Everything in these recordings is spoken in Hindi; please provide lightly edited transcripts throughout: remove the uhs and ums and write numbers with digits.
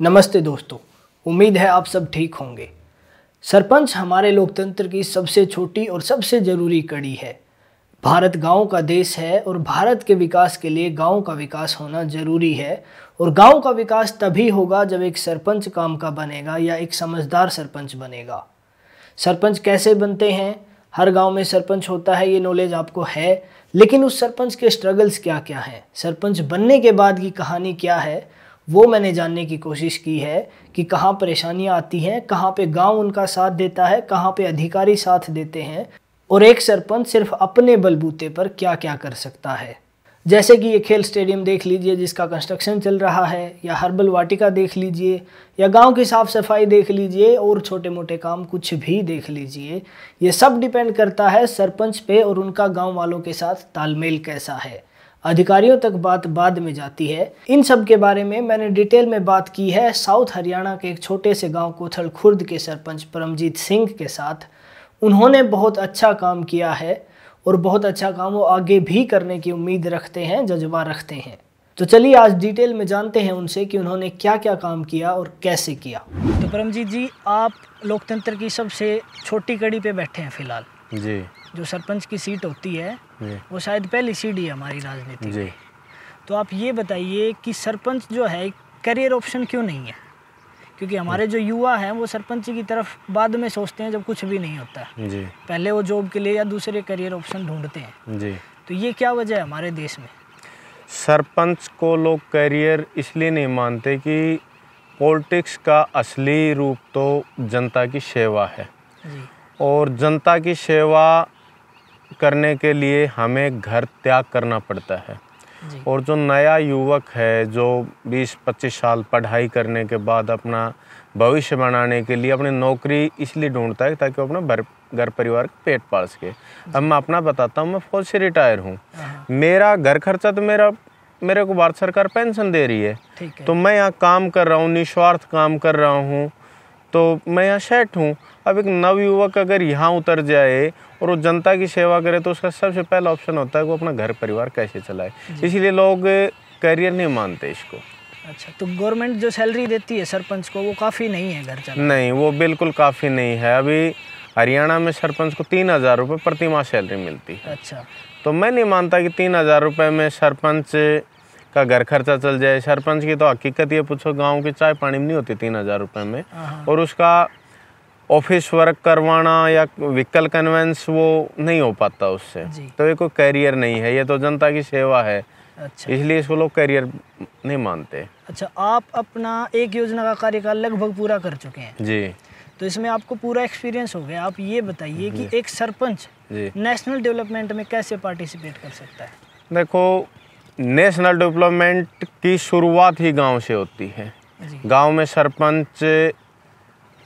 नमस्ते दोस्तों, उम्मीद है आप सब ठीक होंगे। सरपंच हमारे लोकतंत्र की सबसे छोटी और सबसे ज़रूरी कड़ी है। भारत गांव का देश है और भारत के विकास के लिए गांव का विकास होना ज़रूरी है। और गांव का विकास तभी होगा जब एक सरपंच काम का बनेगा या एक समझदार सरपंच बनेगा। सरपंच कैसे बनते हैं? हर गांव में सरपंच होता है, ये नॉलेज आपको है, लेकिन उस सरपंच के स्ट्रगल्स क्या क्या हैं, सरपंच बनने के बाद की कहानी क्या है, वो मैंने जानने की कोशिश की है कि कहाँ परेशानियाँ आती हैं, कहाँ पे गांव उनका साथ देता है, कहाँ पे अधिकारी साथ देते हैं और एक सरपंच सिर्फ अपने बलबूते पर क्या क्या कर सकता है। जैसे कि ये खेल स्टेडियम देख लीजिए जिसका कंस्ट्रक्शन चल रहा है, या हर्बल वाटिका देख लीजिए, या गांव की साफ़ सफाई देख लीजिए, और छोटे मोटे काम कुछ भी देख लीजिए। ये सब डिपेंड करता है सरपंच पे और उनका गांव वालों के साथ तालमेल कैसा है। अधिकारियों तक बात बाद में जाती है। इन सब के बारे में मैंने डिटेल में बात की है साउथ हरियाणा के एक छोटे से गांव कोथल खुर्द के सरपंच परमजीत सिंह के साथ। उन्होंने बहुत अच्छा काम किया है और बहुत अच्छा काम वो आगे भी करने की उम्मीद रखते हैं, जज्बा रखते हैं। तो चलिए आज डिटेल में जानते हैं उनसे कि उन्होंने क्या क्या काम किया और कैसे किया। तो परमजीत जी, आप लोकतंत्र की सबसे छोटी कड़ी पे बैठे हैं फिलहाल जी। जो सरपंच की सीट होती है वो शायद पहली सीढ़ी है हमारी राजनीति में। तो आप ये बताइए कि सरपंच जो है करियर ऑप्शन क्यों नहीं है? क्योंकि हमारे जो युवा हैं वो सरपंच की तरफ बाद में सोचते हैं जब कुछ भी नहीं होता है। पहले वो जॉब के लिए या दूसरे करियर ऑप्शन ढूंढते हैं। तो ये क्या वजह है हमारे देश में? सरपंच को लोग करियर इसलिए नहीं मानते कि पॉलिटिक्स का असली रूप तो जनता की सेवा है और जनता की सेवा करने के लिए हमें घर त्याग करना पड़ता है। और जो नया युवक है जो 20-25 साल पढ़ाई करने के बाद अपना भविष्य बनाने के लिए अपनी नौकरी इसलिए ढूंढता है ताकि वो अपना घर परिवार का पेट पाल सके। अब मैं अपना बताता हूँ, मैं फौज से रिटायर हूँ। मेरा घर खर्चा तो मेरे को भारत सरकार पेंशन दे रही है, तो मैं यहाँ काम कर रहा हूँ, निस्वार्थ काम कर रहा हूँ, तो मैं यहाँ सेट हूँ। अब एक नवयुवक अगर यहाँ उतर जाए और वो जनता की सेवा करे तो उसका सबसे पहला ऑप्शन होता है कि वो अपना घर परिवार कैसे चलाए। इसलिए लोग करियर नहीं मानते इसको। अच्छा, तो गवर्नमेंट जो सैलरी देती है सरपंच को वो काफ़ी नहीं है घर चलाने? नहीं, वो बिल्कुल काफ़ी नहीं है। अभी हरियाणा में सरपंच को 3,000 रुपये प्रति माह सैलरी मिलती है। अच्छा, तो मैं नहीं मानता कि 3,000 रुपये में सरपंच का घर खर्चा चल जाए। सरपंच की तो हकीकत ये पूछो, गांव की चाय पानी में नहीं होती 3,000 रुपये में, और उसका ऑफिस वर्क करवाना या व्हीकल कन्वेंस वो नहीं हो पाता उससे। तो ये कोई करियर नहीं है, ये तो जनता की सेवा है। अच्छा, इसलिए इसको लोग करियर नहीं मानते। अच्छा, आप अपना एक योजना का कार्यकाल लगभग पूरा कर चुके हैं जी, तो इसमें आपको पूरा एक्सपीरियंस हो गया। आप ये बताइए कि एक सरपंच नेशनल डेवलपमेंट में कैसे पार्टिसिपेट कर सकता है? देखो, नेशनल डेवलपमेंट की शुरुआत ही गांव से होती है। गांव में सरपंच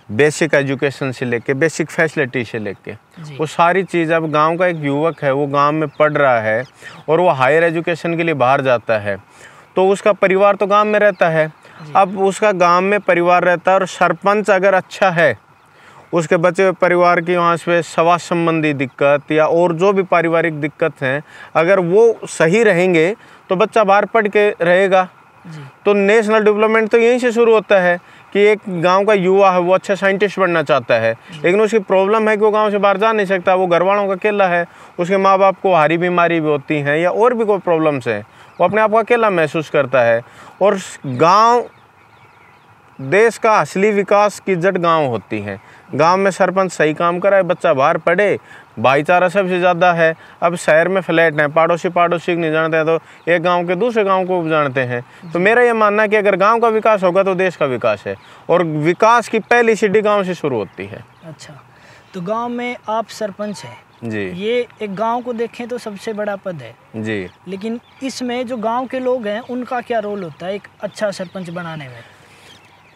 बेसिक एजुकेशन से लेके बेसिक फैसिलिटी से लेके वो सारी चीज़, अब गांव का एक युवक है वो गांव में पढ़ रहा है और वो हायर एजुकेशन के लिए बाहर जाता है तो उसका परिवार तो गांव में रहता है। अब उसका गांव में परिवार रहता है और सरपंच अगर अच्छा है, उसके बचे हुए परिवार की वहाँ से स्वास्थ्य संबंधी दिक्कत या और जो भी पारिवारिक दिक्कत हैं, अगर वो सही रहेंगे तो बच्चा बाहर पढ़ के रहेगा। तो नेशनल डेवलपमेंट तो यहीं से शुरू होता है कि एक गांव का युवा है वो अच्छा साइंटिस्ट बनना चाहता है, लेकिन उसकी प्रॉब्लम है कि वो गांव से बाहर जा नहीं सकता, वो घर वालों का अकेला है, उसके माँ बाप को हारी बीमारी भी होती हैं या और भी कोई प्रॉब्लम्स है, वो अपने आप को अकेला महसूस करता है। और गांव देश का असली विकास की जड़ गांव होती है। गांव में सरपंच सही काम कराए, बच्चा बाहर पढ़े, भाईचारा सबसे ज़्यादा है। अब शहर में फ्लैट हैं, पड़ोसी को नहीं जानते हैं तो एक गांव के दूसरे गांव को जानते हैं। तो मेरा ये मानना है कि अगर गांव का विकास होगा तो देश का विकास है, और विकास की पहली सीढ़ी गांव से शुरू होती है। अच्छा, तो गांव में आप सरपंच हैं जी, ये एक गांव को देखें तो सबसे बड़ा पद है जी, लेकिन इसमें जो गाँव के लोग हैं उनका क्या रोल होता है एक अच्छा सरपंच बनाने में?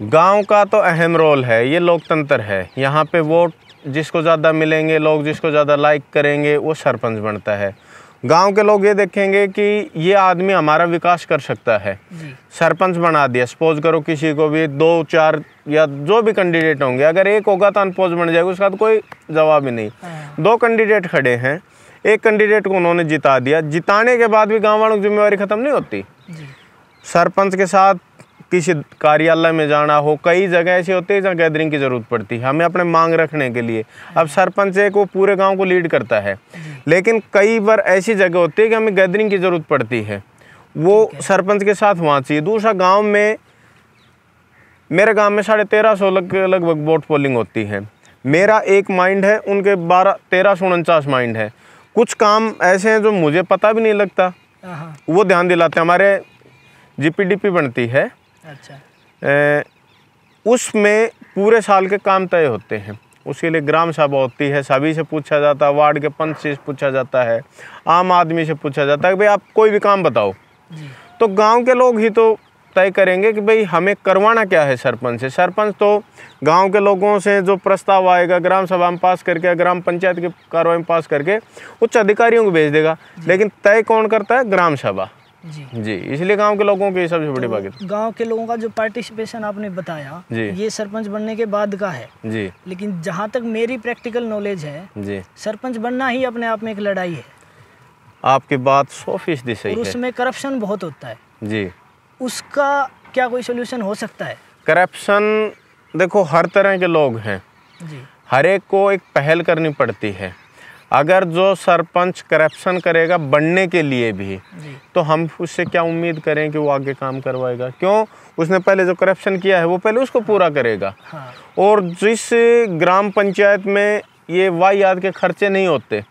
गांव का तो अहम रोल है, ये लोकतंत्र है। यहाँ पे वोट जिसको ज़्यादा मिलेंगे, लोग जिसको ज़्यादा लाइक करेंगे वो सरपंच बनता है। गांव के लोग ये देखेंगे कि ये आदमी हमारा विकास कर सकता है, सरपंच बना दिया। सपोज करो किसी को भी 2-4 या जो भी कैंडिडेट होंगे, अगर एक होगा तो अनपोज बन जाएगा, उसका तो कोई जवाब ही नहीं। 2 कैंडिडेट खड़े हैं, एक कैंडिडेट को उन्होंने जिता दिया, जिताने के बाद भी गाँव वालों की जिम्मेवारी ख़त्म नहीं होती। सरपंच के साथ किसी कार्यालय में जाना हो, कई जगह ऐसी होती है जहाँ गैदरिंग की ज़रूरत पड़ती है हमें अपने मांग रखने के लिए। अब सरपंच एक वो पूरे गांव को लीड करता है, लेकिन कई बार ऐसी जगह होती है कि हमें गैदरिंग की ज़रूरत पड़ती है, वो सरपंच के साथ वहाँ चाहिए। दूसरा, गांव में, मेरे गांव में 1350 लगभग वोट पोलिंग होती है। मेरा एक माइंड है, उनके 1349 माइंड है। कुछ काम ऐसे हैं जो मुझे पता भी नहीं लगता, वो ध्यान दिलाते हैं। हमारे जीपीडीपी बनती है, अच्छा, उसमें पूरे साल के काम तय होते हैं। उसके लिए ग्राम सभा होती है, सभी से पूछा जाता है, वार्ड के पंच से पूछा जाता है, आम आदमी से पूछा जाता है कि भाई आप कोई भी काम बताओ जी। तो गांव के लोग ही तो तय करेंगे कि भाई हमें करवाना क्या है सरपंच से। सरपंच तो गांव के लोगों से जो प्रस्ताव आएगा ग्राम सभा में पास करके, ग्राम पंचायत की कार्रवाई में पास करके उच्च अधिकारियों को भेज देगा, लेकिन तय कौन करता है? ग्राम सभा जी। इसलिए गांव के लोगों की सबसे बड़ी बात है। गांव के लोगों का जो पार्टिसिपेशन आपने बताया ये सरपंच बनने के बाद का है जी, लेकिन जहां तक मेरी प्रैक्टिकल नॉलेज है जी, सरपंच बनना ही अपने आप में एक लड़ाई है। आपकी बात 100% सही है। उसमें करप्शन बहुत होता है जी, उसका क्या कोई सोल्यूशन हो सकता है? करप्शन देखो, हर तरह के लोग हैं जी, हर एक को एक पहल करनी पड़ती है। अगर जो सरपंच करप्शन करेगा बनने के लिए भी, तो हम उससे क्या उम्मीद करें कि वो आगे काम करवाएगा? क्यों? उसने पहले जो करप्शन किया है वो पहले उसको पूरा करेगा। हाँ। और जिस ग्राम पंचायत में ये वाहियात के खर्चे नहीं होते,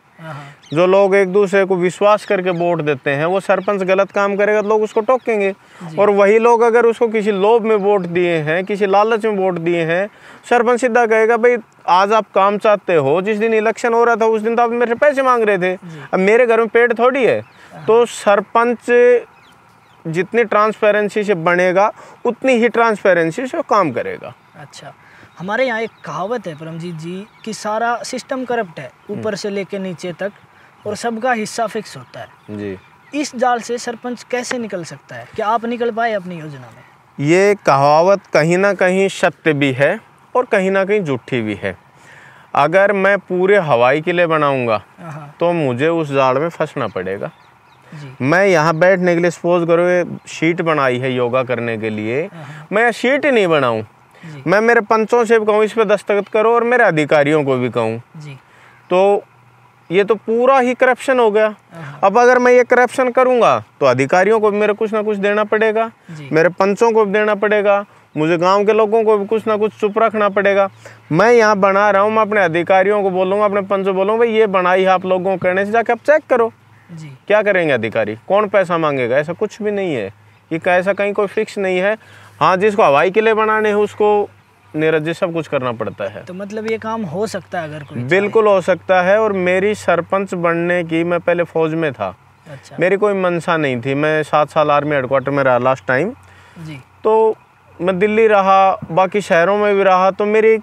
जो लोग एक दूसरे को विश्वास करके वोट देते हैं, वो सरपंच गलत काम करेगा तो लोग उसको टोकेंगे। और वही लोग अगर उसको किसी लोभ में वोट दिए हैं, किसी लालच में वोट दिए हैं, सरपंच सीधा कहेगा भाई आज आप काम चाहते हो, जिस दिन इलेक्शन हो रहा था उस दिन तो आप मेरे से पैसे मांग रहे थे, अब मेरे घर में पेट थोड़ी है। तो सरपंच जितनी ट्रांसपेरेंसी से बनेगा उतनी ही ट्रांसपेरेंसी से काम करेगा। अच्छा, हमारे यहाँ एक कहावत है परमजीत जी कि सारा सिस्टम करप्ट है, ऊपर से लेके नीचे तक, और सबका हिस्सा फिक्स होता है जी। इस जाल से सरपंच कैसे निकल सकता है? क्या आप निकल पाए अपनी योजना में? ये कहावत कहीं ना कहीं सत्य भी है और कहीं ना कहीं झूठी भी है। अगर मैं पूरे हवाई किले बनाऊंगा तो मुझे उस जाल में फंसना पड़ेगा जी। मैं यहाँ बैठने के लिए सपोज करो शीट बनाई है योगा करने के लिए, मैं शीट ही नहीं बनाऊं, मैं मेरे पंचों से भी कहूँ इस पे दस्तखत करो और मेरे अधिकारियों को भी कहूँ, तो ये तो पूरा ही करप्शन हो गया। अब अगर मैं ये करप्शन करूंगा तो अधिकारियों को भी मेरे कुछ ना कुछ देना पड़ेगा, मेरे पंचों को भी देना पड़ेगा, मुझे गांव के लोगों को भी कुछ ना कुछ चुप रखना पड़ेगा। मैं यहाँ बना रहा हूँ, मैं अपने अधिकारियों को बोलूँगा, अपने पंचों बोलूँगा भाई ये बनाई है आप लोगों को करने से जाके आप चेक करो जी। क्या करेंगे अधिकारी? कौन पैसा मांगेगा? ऐसा कुछ भी नहीं है, ये ऐसा कहीं कोई फिक्स नहीं है। हाँ, जिसको हवाई किले बनाने हैं उसको नीरज जी सब कुछ करना पड़ता है। तो मतलब ये काम हो सकता है अगर कोई? बिल्कुल हो सकता है। और मेरी सरपंच बनने की, मैं पहले फौज में था। अच्छा। मेरी कोई मंशा नहीं थी। मैं 7 साल आर्मी हेडक्वार्टर में रहा लास्ट टाइम जी। तो मैं दिल्ली रहा, बाकी शहरों में भी रहा, तो मेरी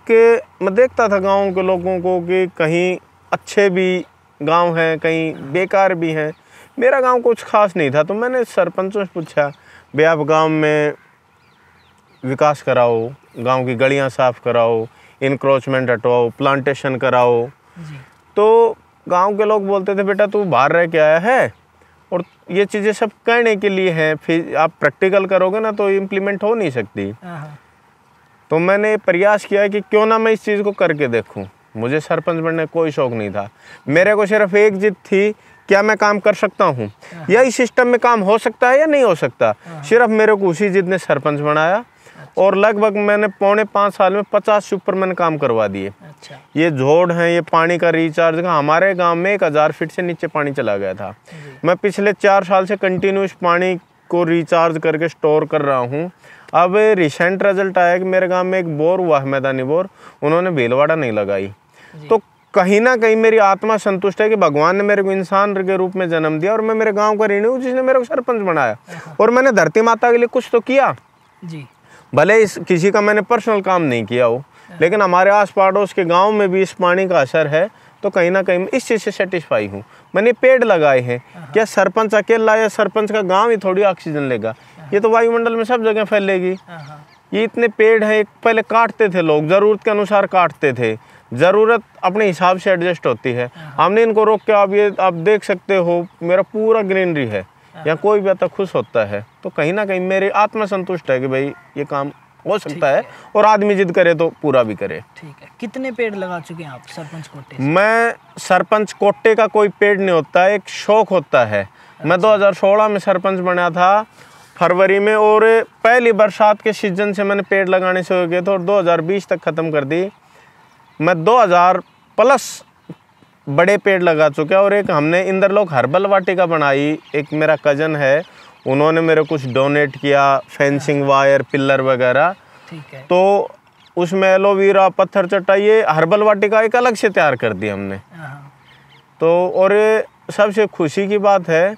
मैं देखता था गाँव के लोगों को कि कहीं अच्छे भी गाँव हैं, कहीं बेकार भी हैं। मेरा गाँव कुछ खास नहीं था, तो मैंने सरपंचों से पूछा भाई आप गाँव में विकास कराओ, गांव की गलियां साफ कराओ, इनक्रोचमेंट हटवाओ, प्लांटेशन कराओ जी। तो गांव के लोग बोलते थे बेटा तू बाहर रह के आया है और ये चीज़ें सब कहने के लिए हैं, फिर आप प्रैक्टिकल करोगे ना तो इम्प्लीमेंट हो नहीं सकती। तो मैंने प्रयास किया कि क्यों ना मैं इस चीज़ को करके देखूं। मुझे सरपंच बनने का कोई शौक नहीं था, मेरे को सिर्फ एक जिद थी, क्या मैं काम कर सकता हूँ या इस सिस्टम में काम हो सकता है या नहीं हो सकता। सिर्फ मेरे को उसी जिद ने सरपंच बनाया और लगभग मैंने 4.5 साल में 50 से ऊपर मैंने काम करवा दिए। अच्छा। ये जोड़ हैं, ये पानी का रिचार्ज का, हमारे गांव में 1000 फीट से नीचे पानी चला गया था। मैं पिछले 4 साल से कंटिन्यूस पानी को रिचार्ज करके स्टोर कर रहा हूँ। अब रिसेंट रिजल्ट आया कि मेरे गांव में एक बोर हुआ है, मैदानी बोर, उन्होंने बेलवाड़ा नहीं लगाई। तो कहीं ना कहीं मेरी आत्मा संतुष्ट है कि भगवान ने मेरे को इंसान के रूप में जन्म दिया और मैं मेरे गाँव का ऋणी हूँ जिसने मेरे को सरपंच बनाया। और मैंने धरती माता के लिए कुछ तो किया जी। भले इस किसी का मैंने पर्सनल काम नहीं किया हो, लेकिन हमारे आस पड़ोस के गांव में भी इस पानी का असर है, तो कहीं ना कहीं इस चीज़ से सेटिस्फाई हूँ। मैंने पेड़ लगाए हैं, क्या सरपंच अकेला या सरपंच का गांव ही थोड़ी ऑक्सीजन लेगा? ये तो वायुमंडल में सब जगह फैलेगी। ये इतने पेड़ हैं, पहले काटते थे लोग, ज़रूरत के अनुसार काटते थे, ज़रूरत अपने हिसाब से एडजस्ट होती है। हमने इनको रोक के आप देख सकते हो मेरा पूरा ग्रीनरी है, या कोई भी आता खुश होता है, तो कहीं ना कहीं मेरी आत्मा संतुष्ट है कि भाई ये काम हो सकता है और आदमी जिद करे तो पूरा भी करे। ठीक है। कितने पेड़ लगा चुके हैं आप सरपंच कोटे से? मैं सरपंच कोटे का कोई पेड़ नहीं होता, एक शौक होता है। मैं 2016 में सरपंच बना था फरवरी में, और पहली बरसात के सीजन से मैंने पेड़ लगाने शुरू किए थे और 2020 तक ख़त्म कर दी। मैं 2000 प्लस बड़े पेड़ लगा चुके हैं। और एक हमने इंद्रलोक हर्बल वाटिका बनाई, एक मेरा कज़न है, उन्होंने मेरे कुछ डोनेट किया, फेंसिंग वायर पिलर वगैरह। ठीक है। तो उसमें एलोवेरा पत्थर चटाई, ये हर्बल वाटिका एक अलग से तैयार कर दी हमने। तो और सबसे खुशी की बात है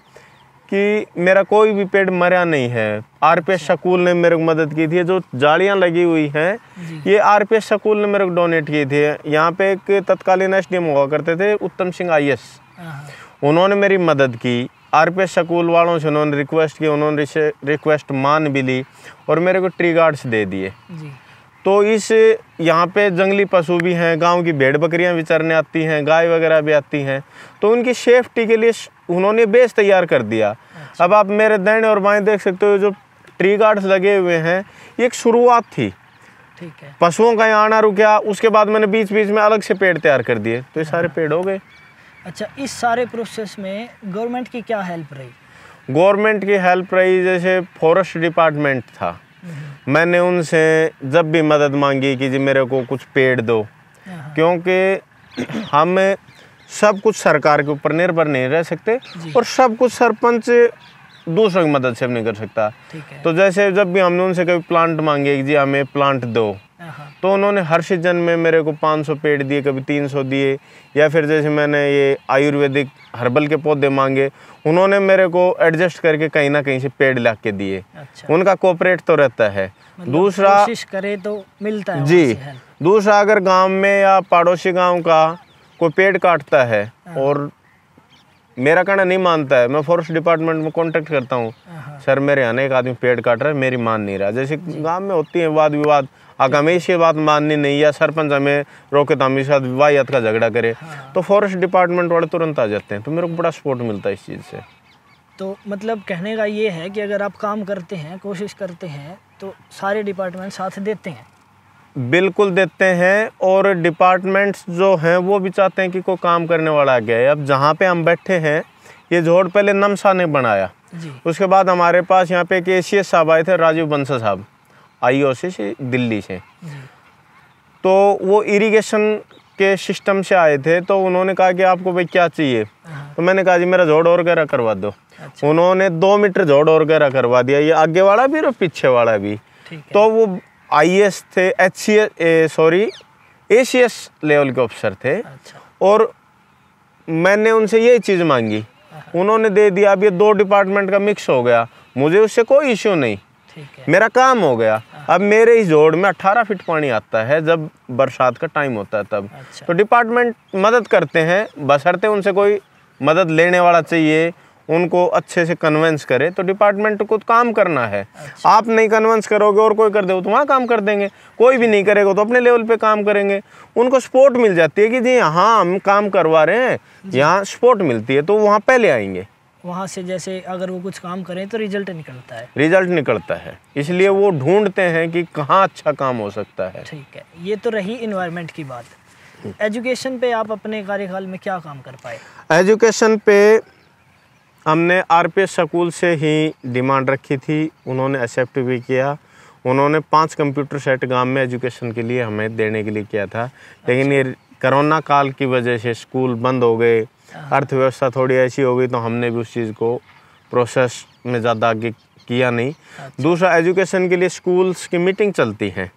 कि मेरा कोई भी पेड़ मरा नहीं है। आरपीएस स्कूल ने मेरे को मदद की थी। जो जालियां लगी हुई हैं ये आरपीएस स्कूल ने मेरे को डोनेट की थी। यहाँ पे एक तत्कालीन एसडीएम हुआ करते थे उत्तम सिंह आईएएस, उन्होंने मेरी मदद की। आरपीएस स्कूल वालों से उन्होंने रिक्वेस्ट की, उन्होंने रिक्वेस्ट मान भी ली और मेरे को ट्री गार्ड्स दे दिए। तो इस यहाँ पे जंगली पशु भी हैं, गांव की भेड़ बकरियां भी चरने आती हैं, गाय वगैरह भी आती हैं, तो उनकी सेफ्टी के लिए उन्होंने बेस तैयार कर दिया। अब आप मेरे दाहिने और बाएं देख सकते हो जो ट्री गार्ड्स लगे हुए हैं, ये एक शुरुआत थी। ठीक है। पशुओं का यहाँ आना रुका, उसके बाद मैंने बीच बीच में अलग से पेड़ तैयार कर दिए, तो ये सारे पेड़ हो गए। अच्छा, इस सारे प्रोसेस में गवर्नमेंट की क्या हेल्प रही? गवर्नमेंट की हेल्प रही, जैसे फॉरेस्ट डिपार्टमेंट था, मैंने उनसे जब भी मदद मांगी कि जी मेरे को कुछ पेड़ दो, क्योंकि हम सब कुछ सरकार के ऊपर निर्भर नहीं रह सकते और सब कुछ सरपंच दूसरों की मदद से नहीं कर सकता। तो जैसे जब भी हमने उनसे कभी प्लांट मांगे कि जी हमें प्लांट दो, तो उन्होंने हर सीजन में मेरे को 500 पेड़ दिए, कभी 300 दिए। या फिर जैसे मैंने ये आयुर्वेदिक हर्बल के पौधे मांगे, उन्होंने मेरे को एडजस्ट करके कहीं ना कहीं से पेड़ ला के दिए। अच्छा। उनका कोऑपरेट तो रहता है। मतलब दूसरा कोशिश करे तो मिलता है जी। दूसरा, अगर गांव में या पड़ोसी गांव का कोई पेड़ काटता है और मेरा कहना नहीं मानता है, मैं फॉरेस्ट डिपार्टमेंट में कांटेक्ट करता हूँ, सर मेरे यहाँ एक आदमी पेड़ काट रहा है, मेरी मान नहीं रहा। जैसे गांव में होती है वाद विवाद, अगर हमें इसकी बात माननी नहीं या सरपंच हमें रोके तो हम इसके साथ विवाहियत का झगड़ा करे, तो फॉरेस्ट डिपार्टमेंट वाले तुरंत आ जाते हैं। तो मेरे को बड़ा सपोर्ट मिलता है इस चीज़ से। तो मतलब कहने का ये है कि अगर आप काम करते हैं, कोशिश करते हैं, तो सारे डिपार्टमेंट साथ देते हैं? बिल्कुल देते हैं। और डिपार्टमेंट्स जो हैं वो भी चाहते हैं कि कोई काम करने वाला आ गया है। अब जहाँ पे हम बैठे हैं, ये जोड़ पहले नमसा ने बनाया जी। उसके बाद हमारे पास यहाँ पे एक एसीएस साहब आए थे, राजीव बंसल साहब, आईओसी से दिल्ली से। तो वो इरिगेशन के सिस्टम से आए थे, तो उन्होंने कहा कि आपको भाई क्या चाहिए, तो मैंने कहा जी मेरा जोड़ और गहरा करवा दो। अच्छा। उन्होंने 2 मीटर जोड़ और गहरा करवा दिया, ये आगे वाला भी और पीछे वाला भी। तो वो आईएएस थे, एसीएस लेवल के ऑफिसर थे। अच्छा। और मैंने उनसे यही चीज़ मांगी, उन्होंने दे दिया। अब ये 2 डिपार्टमेंट का मिक्स हो गया, मुझे उससे कोई इश्यू नहीं, मेरा काम हो गया। अब मेरे इस जोड़ में 18 फीट पानी आता है जब बरसात का टाइम होता है तब। अच्छा। तो डिपार्टमेंट मदद करते हैं, बशर्ते उनसे कोई मदद लेने वाला चाहिए, उनको अच्छे से कन्विंस करे। तो डिपार्टमेंट को काम करना है। अच्छा। आप नहीं कन्विंस करोगे और कोई कर दे तो वहाँ काम कर देंगे, कोई भी नहीं करेगा तो अपने लेवल पे काम करेंगे। उनको सपोर्ट मिल जाती है कि जी हाँ हम काम करवा रहे हैं, यहाँ सपोर्ट मिलती है, तो वहाँ पहले आएंगे। वहाँ से जैसे अगर वो कुछ काम करें तो रिजल्ट निकलता है। रिजल्ट निकलता है, इसलिए वो ढूंढते हैं कि कहाँ अच्छा काम हो सकता है। ठीक है, ये तो रही इन्वायरमेंट की बात। एजुकेशन पे आप अपने कार्यकाल में क्या काम कर पाए? एजुकेशन पे हमने आरपीएस स्कूल से ही डिमांड रखी थी, उन्होंने एक्सेप्ट भी किया। उन्होंने 5 कंप्यूटर सेट गांव में एजुकेशन के लिए हमें देने के लिए किया था। लेकिन ये कोरोना काल की वजह से स्कूल बंद हो गए, अर्थव्यवस्था थोड़ी ऐसी हो गई, तो हमने भी उस चीज़ को प्रोसेस में ज़्यादा आगे किया नहीं। अच्छा। दूसरा, एजुकेशन के लिए स्कूल्स की मीटिंग चलती है।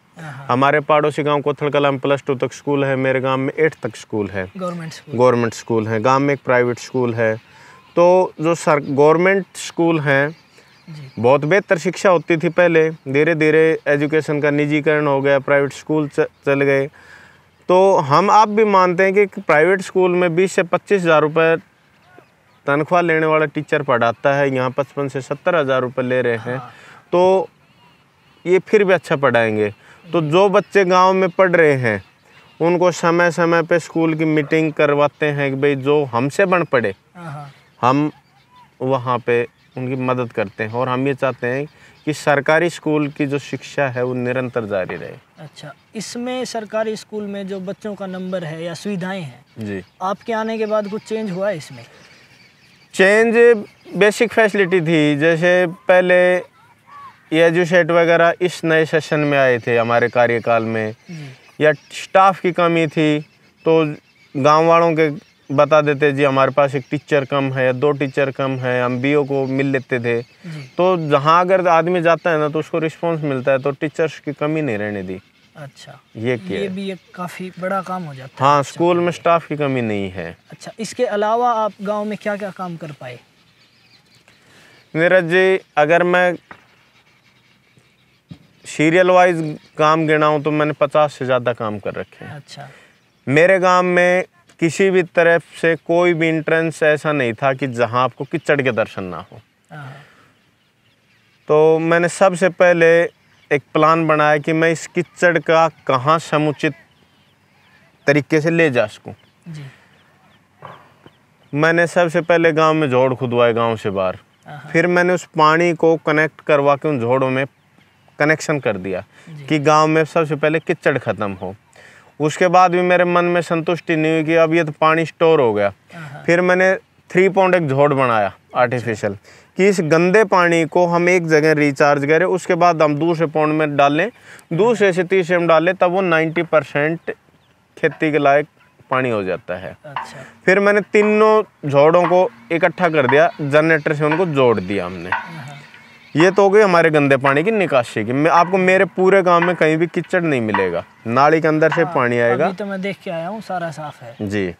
हमारे पड़ोसी गांव कोथल कला में +2 तक स्कूल है, मेरे गांव में 8 तक स्कूल है, गवर्नमेंट स्कूल है। गांव में एक प्राइवेट स्कूल है। तो जो गवर्नमेंट स्कूल हैं, बहुत बेहतर शिक्षा होती थी पहले, धीरे धीरे एजुकेशन का निजीकरण हो गया, प्राइवेट स्कूल चल गए। तो हम आप भी मानते हैं कि प्राइवेट स्कूल में 20 से 25 हज़ार रुपये तनख्वाह लेने वाला टीचर पढ़ाता है, यहाँ 55 से 70 हज़ार रुपये ले रहे हैं। तो ये फिर भी अच्छा पढ़ाएंगे। तो जो बच्चे गांव में पढ़ रहे हैं उनको समय समय पे स्कूल की मीटिंग करवाते हैं कि भाई जो हमसे बन पड़े हम वहाँ पे उनकी मदद करते हैं। और हम ये चाहते हैं कि सरकारी स्कूल की जो शिक्षा है वो निरंतर जारी रहे। अच्छा, इसमें सरकारी स्कूल में जो बच्चों का नंबर है या सुविधाएं हैं जी, आपके आने के बाद कुछ चेंज हुआ है इसमें? चेंज बेसिक फैसिलिटी थी, जैसे पहले ये एजुसेट वगैरह इस नए सेशन में आए थे हमारे कार्यकाल में, या स्टाफ की कमी थी तो गांव वालों के बता देते जी हमारे पास एक टीचर कम है या 2 टीचर कम है, हम बीओ को मिल लेते थे। तो जहां अगर आदमी जाता है ना तो उसको रिस्पांस मिलता है, तो टीचर्स की कमी नहीं रहने दी। अच्छा, ये भी एक काफ़ी बड़ा काम हो जाता है। हाँ, स्कूल में स्टाफ की कमी नहीं है। अच्छा, इसके अलावा आप गांव में क्या क्या काम कर पाए? नीरज जी, अगर मैं सीरियल वाइज काम गिनाऊं तो मैंने 50 से ज़्यादा काम कर रखे हैं। अच्छा, मेरे गांव में किसी भी तरफ से कोई भी एंट्रेंस ऐसा नहीं था कि जहां आपको कीचड़ के दर्शन ना हो। तो मैंने सबसे पहले एक प्लान बनाया कि मैं इस कीचड़ का कहाँ समुचित तरीके से ले जा सकूं। जी। मैंने सबसे पहले गांव में जोड़ खुदवाए गांव से बाहर, फिर मैंने उस पानी को कनेक्ट करवा के उन जोड़ों में कनेक्शन कर दिया कि गांव में सबसे पहले कीचड़ ख़त्म हो। उसके बाद भी मेरे मन में संतुष्टि नहीं हुई कि अब ये तो पानी स्टोर हो गया। फिर मैंने 3 पॉइंट एक जोड़ बनाया आर्टिफिशियल, कि इस गंदे पानी को हम एक जगह रिचार्ज करें, उसके बाद हम दूसरे पॉइंट में डालें, दूसरे से तीसरे में डालें, तब वो 90% खेती के लायक पानी हो जाता है। अच्छा। फिर मैंने तीनों जोड़ों को इकट्ठा कर दिया, जनरेटर से उनको जोड़ दिया हमने। ये तो हो गई हमारे गंदे पानी की निकासी की। मैं आपको मेरे पूरे गांव में कहीं भी कीचड़ नहीं मिलेगा, नाली के अंदर से पानी आएगा। अभी तो मैं देख के आया हूँ, सारा साफ है। जी।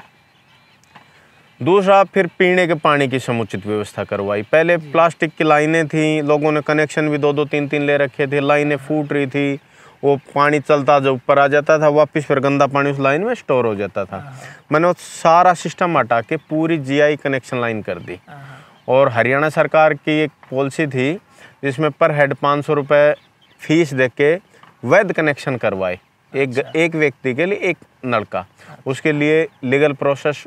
दूसरा, फिर पीने के पानी की समुचित व्यवस्था करवाई। पहले प्लास्टिक की लाइनें थी, लोगों ने कनेक्शन भी 2-2 3-3 ले रखे थे, लाइनें फूट रही थी, वो पानी चलता जो ऊपर आ जाता था, वापस फिर गंदा पानी उस लाइन में स्टोर हो जाता था। मैंने वो सारा सिस्टम हटा के पूरी जीआई कनेक्शन लाइन कर दी। और हरियाणा सरकार की एक पॉलिसी थी जिसमें पर हेड 500 रुपये फीस दे के वैध कनेक्शन करवाए, एक व्यक्ति के लिए एक नलका। उसके लिए लीगल प्रोसेस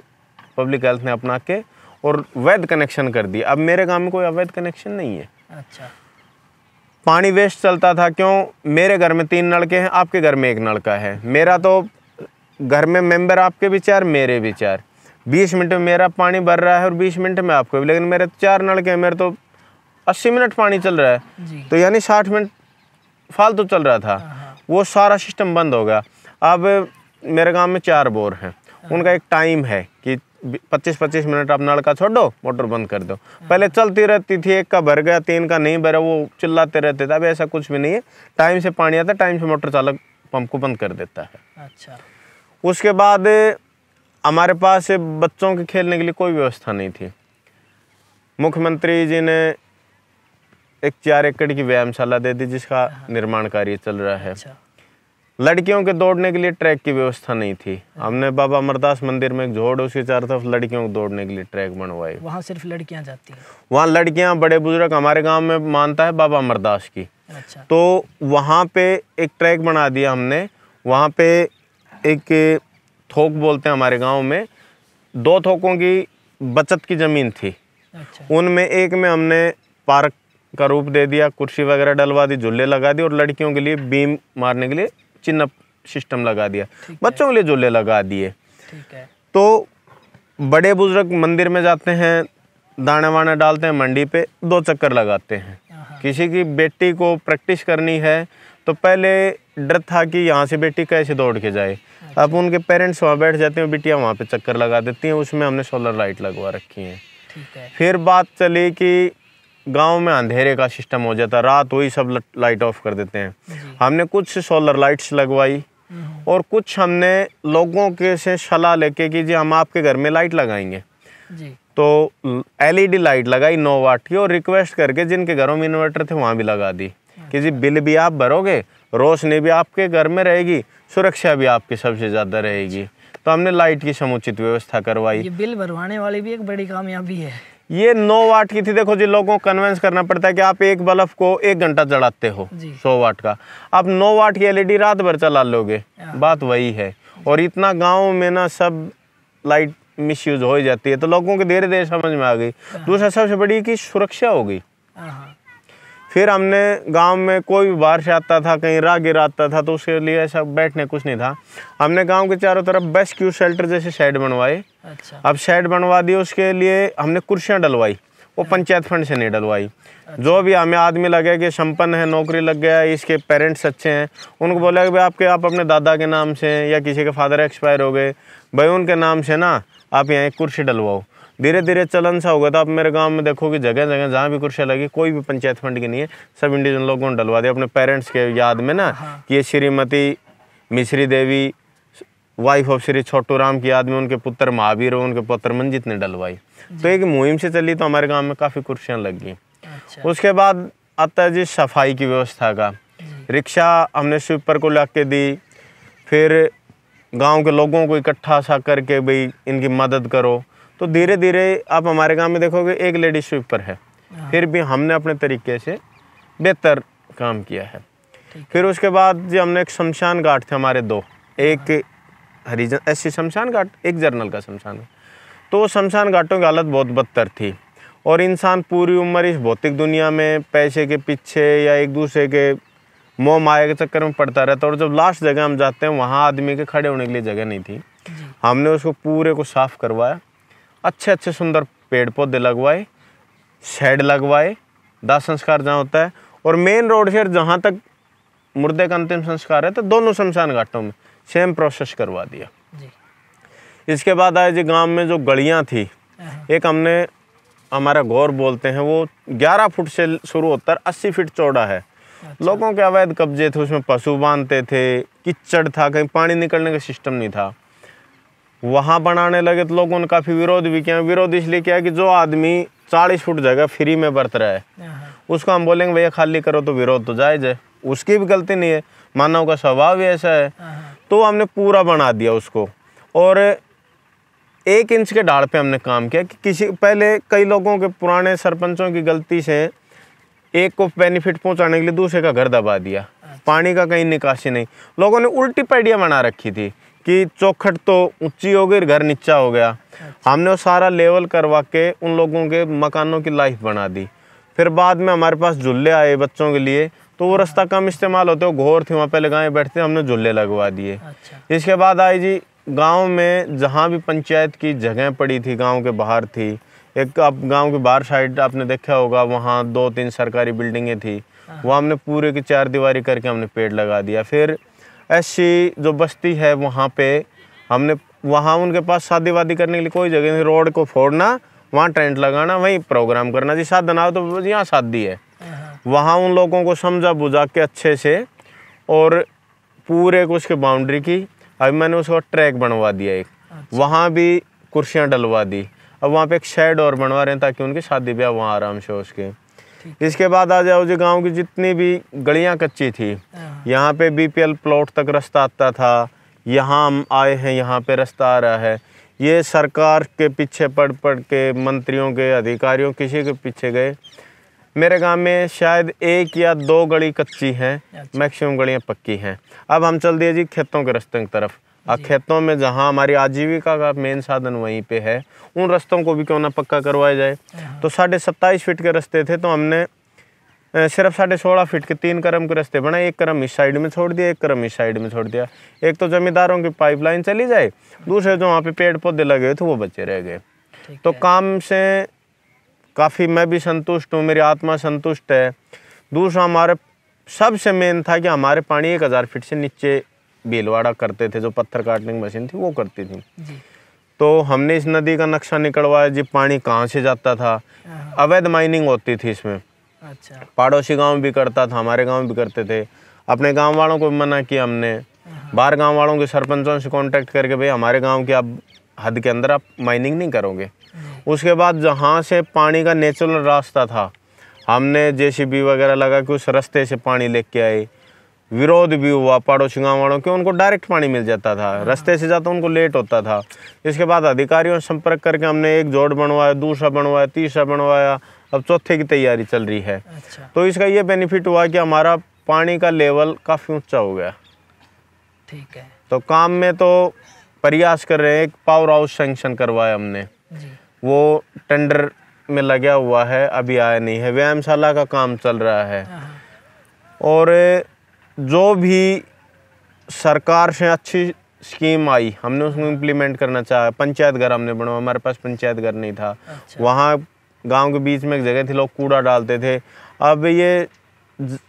पब्लिक हेल्थ ने अपना के और वैध कनेक्शन कर दिया। अब मेरे गांव में कोई अवैध कनेक्शन नहीं है। अच्छा। पानी वेस्ट चलता था, क्यों? मेरे घर में 3 नलके हैं, आपके घर में 1 नलका है। मेरा तो घर में मेंबर आपके भी 4, मेरे भी 4। 20 मिनट में मेरा पानी भर रहा है और 20 मिनट में आपको भी, लेकिन मेरे 4 नलके हैं, मेरे तो 80 मिनट पानी चल रहा है, तो यानी 60 मिनट फालतू चल रहा था। वो सारा सिस्टम बंद हो गया। अब मेरे गांव में 4 बोर हैं, उनका एक टाइम है कि 25-25 मिनट आप नलका छोड़ो, मोटर बंद कर दो। पहले चलती रहती थी, एक का भर गया, 3 का नहीं भरा, वो चिल्लाते रहते थे। अब ऐसा कुछ भी नहीं है, टाइम से पानी आता है, टाइम से मोटर चालक पंप को बंद कर देता है। अच्छा। उसके बाद हमारे पास बच्चों के खेलने के लिए कोई व्यवस्था नहीं थी। मुख्यमंत्री जी ने एक 4 एकड़ की व्यायामशाला दे दी, जिसका निर्माण कार्य चल रहा है। अच्छा। लड़कियों के दौड़ने के लिए ट्रैक की व्यवस्था नहीं थी। हमने बाबा अमरदास मंदिर में एक जोड़, उसके चारों तरफ लड़कियों को दौड़ने के लिए ट्रैक बनवाए। वहाँ सिर्फ लड़कियाँ जाती हैं? वहाँ लड़कियाँ, बड़े बुजुर्ग, हमारे गांव में मानता है बाबा अमरदास की। अच्छा। तो वहाँ पे एक ट्रैक बना दिया हमने। वहाँ पे एक थोक बोलते हैं हमारे गाँव में, 2 थोकों की बचत की ज़मीन थी। अच्छा। उनमें एक में हमने पार्क का रूप दे दिया, कुर्सी वगैरह डलवा दी, झूले लगा दिए, और लड़कियों के लिए बीम मारने के लिए चिन्ह सिस्टम लगा दिया, बच्चों के लिए झूले लगा दिए। ठीक है। तो बड़े बुजुर्ग मंदिर में जाते हैं, दाने वाने डालते हैं, मंडी पे 2 चक्कर लगाते हैं। किसी की बेटी को प्रैक्टिस करनी है तो पहले डर था कि यहाँ से बेटी कैसे दौड़ के जाए। अब उनके पेरेंट्स वहाँ बैठ जाते हैं, बिटियाँ वहाँ पे चक्कर लगा देती हैं। उसमें हमने सोलर लाइट लगवा रखी है। ठीक है। फिर बात चली कि गांव में अंधेरे का सिस्टम हो जाता, रात हुई सब लाइट ऑफ कर देते हैं। हमने कुछ सोलर लाइट्स लगवाई और कुछ हमने लोगों के से सलाह लेके कि जी हम आपके घर में लाइट लगाएंगे जी। तो एलईडी लाइट लगाई 9 वाट की, और रिक्वेस्ट करके जिनके घरों में इन्वर्टर थे वहाँ भी लगा दी कि जी बिल भी आप भरोगे, रोशनी भी आपके घर में रहेगी, सुरक्षा भी आपकी सबसे ज़्यादा रहेगी। तो हमने लाइट की समुचित व्यवस्था करवाई। ये बिल भरवाने वाली भी एक बड़ी कामयाबी है। ये 9 वाट की थी। देखो जी, लोगों को कन्विंस करना पड़ता है कि आप एक बल्ब को 1 घंटा चलाते हो 100 वाट का, आप 9 वाट की एलईडी रात भर चला लोगे, बात वही है। और इतना गांव में ना सब लाइट मिसयूज हो ही जाती है, तो लोगों को धीरे धीरे समझ में आ गई। दूसरा सबसे बड़ी कि सुरक्षा हो गई। फिर हमने गांव में कोई भी बाहर से आता था, कहीं राहगीर आता था, तो उसके लिए ऐसा बैठने कुछ नहीं था। हमने गांव के चारों तरफ बेस्क्यू शेल्टर जैसे शेड बनवाए। अच्छा। अब शेड बनवा दिए, उसके लिए हमने कुर्सियां डलवाई, वो पंचायत फंड से नहीं डलवाई। जो भी हमें आदमी लगे कि संपन्न है, नौकरी लग गया, इसके पेरेंट्स अच्छे हैं, उनको बोला कि भाई आप अपने दादा के नाम से या किसी के फादर एक्सपायर हो गए भाई, उनके नाम से ना आप यहाँ एक कुर्सी डलवाओ। धीरे धीरे चलन सा होगा। तो आप मेरे गांव में देखोगे जगह जगह जहाँ भी कुर्सियाँ लगी, कोई भी पंचायत फंड की नहीं है, सब इंडिविजुअल लोगों ने डलवा दिया अपने पेरेंट्स के याद में ना, कि ये श्रीमती मिश्री देवी वाइफ ऑफ श्री छोटू राम की याद में उनके पुत्र महावीर और उनके पुत्र मंजित ने डलवाई। तो एक मुहिम से चली, तो हमारे गांव में काफ़ी कुर्सियाँ लग गई। अच्छा। उसके बाद आता है जी सफाई की व्यवस्था का। रिक्शा हमने स्वीपर को ला के दी, फिर गांव के लोगों को इकट्ठा सा करके भाई इनकी मदद करो। तो धीरे धीरे आप हमारे गांव में देखोगे एक लेडी स्वीपर है, फिर भी हमने अपने तरीके से बेहतर काम किया है। फिर उसके बाद जी हमने एक शमशान घाट थे हमारे दो, एक हरिजन ऐसी शमशान घाट, एक जर्नल का शमशान घाट। तो शमशान घाटों की हालत बहुत बदतर थी, और इंसान पूरी उम्र इस भौतिक दुनिया में पैसे के पीछे या एक दूसरे के मोह माया के चक्कर में पड़ता रहता। और जब लास्ट जगह हम जाते हैं, वहाँ आदमी के खड़े होने के लिए जगह नहीं थी। हमने उसको पूरे को साफ करवाया, अच्छे अच्छे सुंदर पेड़ पौधे लगवाए, शेड लगवाए, दाह संस्कार जहाँ होता है, और मेन रोड से जहाँ तक मुर्दे का अंतिम संस्कार है, तो दोनों शमशान घाटों में सेम प्रोसेस करवा दिया। इसके बाद आए जी गांव में जो गलियां थी, एक हमने हमारा गौर बोलते हैं, वो 11 फुट से शुरू होता है, 80 फीट चौड़ा है। अच्छा। लोगों के अवैध कब्जे थे, उसमें पशु बांधते थे, कीचड़ था, कहीं पानी निकलने का सिस्टम नहीं था। वहाँ बनाने लगे तो लोगों ने काफ़ी विरोध भी किया। विरोध इसलिए किया कि जो आदमी 40 फुट जगह फ्री में बरत रहा है, उसको हम बोलेंगे भैया खाली करो, तो विरोध तो जायज़ है, उसकी भी गलती नहीं है, मानव का स्वभाव ही ऐसा है। तो हमने पूरा बना दिया उसको, और 1 इंच के ढाल पे हमने काम किया कि किसी पहले कई लोगों के पुराने सरपंचों की गलती से एक को बेनिफिट पहुंचाने के लिए दूसरे का घर दबा दिया। पानी का कहीं निकासी नहीं, लोगों ने उल्टी पैड़ियाँ बना रखी थी कि चौखट तो ऊंची हो गई, घर नीचा हो गया। हमने वो सारा लेवल करवा के उन लोगों के मकानों की लाइफ बना दी। फिर बाद में हमारे पास झूले आए बच्चों के लिए, तो वो रास्ता कम इस्तेमाल होते, वो घोर थी, वहाँ पहले गाय बैठते, हमने झूले लगवा दिए। इसके बाद आई जी गांव में जहाँ भी पंचायत की जगह पड़ी थी, गांव के बाहर थी, एक अब गांव के बाहर साइड आपने देखा होगा, वहाँ 2-3 सरकारी बिल्डिंगें थी, वहाँ हमने पूरे की 4 दीवारी करके हमने पेड़ लगा दिया। फिर ऐसी जो बस्ती है वहाँ पे हमने, वहाँ उनके पास शादी वादी करने के लिए कोई जगह नहीं, रोड को फोड़ना, वहाँ टेंट लगाना, वहीं प्रोग्राम करना। जी साधन आओ तो यहाँ शादी है, वहाँ उन लोगों को समझा बुझा के अच्छे से, और पूरे को उसके बाउंड्री की। अभी मैंने उसको ट्रैक बनवा दिया एक, वहाँ भी कुर्सियाँ डलवा दी। अब वहाँ पे एक शेड और बनवा रहे हैं ताकि उनकी शादी ब्याह वहाँ आराम से हो सके। इसके बाद आ जाओ जी गांव की जितनी भी गलियाँ कच्ची थी, यहाँ पे बीपीएल प्लॉट तक रास्ता आता था, यहाँ हम आए हैं, यहाँ पे रास्ता आ रहा है। ये सरकार के पीछे पड़ के, मंत्रियों के, अधिकारियों, किसी के पीछे गए। मेरे गांव में शायद 1 या 2 गली कच्ची हैं, मैक्सिमम गलियां पक्की हैं। अब हम चल दिए जी खेतों के रास्ते की तरफ। खेतों में जहां हमारी आजीविका का मेन साधन वहीं पे है, उन रास्तों को भी क्यों ना पक्का करवाया जाए। तो 27.5 फीट के रास्ते थे, तो हमने सिर्फ 16.5 फीट के 3 क्रम के रास्ते बनाए। 1 क्रम इस साइड में छोड़ दिया, 1 क्रम इस साइड में छोड़ दिया। एक तो जमींदारों की पाइपलाइन चली जाए, दूसरे जो वहाँ पे पेड़ पौधे लगे थे वो बचे रह गए। तो काम से काफ़ी मैं भी संतुष्ट हूँ, मेरी आत्मा संतुष्ट है। दूसरा हमारे सबसे मेन था कि हमारे पानी 1000 फीट से नीचे बेलवाड़ा करते थे, जो पत्थर काटने की मशीन थी वो करती थी। तो हमने इस नदी का नक्शा निकलवाया जी, पानी कहाँ से जाता था। अवैध माइनिंग होती थी इसमें। अच्छा। पड़ोसी गांव भी करता था, हमारे गांव भी करते थे। अपने गांव वालों को मना किया हमने, बाहर गांव वालों के सरपंचों से कांटेक्ट करके भाई हमारे गांव के आप हद के अंदर आप माइनिंग नहीं करोगे। उसके बाद जहाँ से पानी का नेचुरल रास्ता था, हमने जेसीबी वगैरह लगा के उस रास्ते से पानी लेके आए। विरोध भी हुआ पड़ोसी गाँव वालों के, उनको डायरेक्ट पानी मिल जाता था, रास्ते से जाता उनको लेट होता था। इसके बाद अधिकारियों से संपर्क करके हमने एक जोड़ बनवाया, दूसरा बनवाया, तीसरा बनवाया, अब चौथे की तैयारी चल रही है। अच्छा। तो इसका ये बेनिफिट हुआ कि हमारा पानी का लेवल काफ़ी ऊंचा हो गया। ठीक है। तो काम में तो प्रयास कर रहे हैं। एक पावर हाउस सैंक्शन करवाया हमने, वो टेंडर में लगा हुआ है, अभी आया नहीं है। व्यायामशाला का काम चल रहा है। और जो भी सरकार से अच्छी स्कीम आई हमने उसको इम्प्लीमेंट करना चाहा। पंचायत घर हमने बनवाया, हमारे पास पंचायत घर नहीं था। वहाँ गांव के बीच में एक जगह थी, लोग कूड़ा डालते थे। अब ये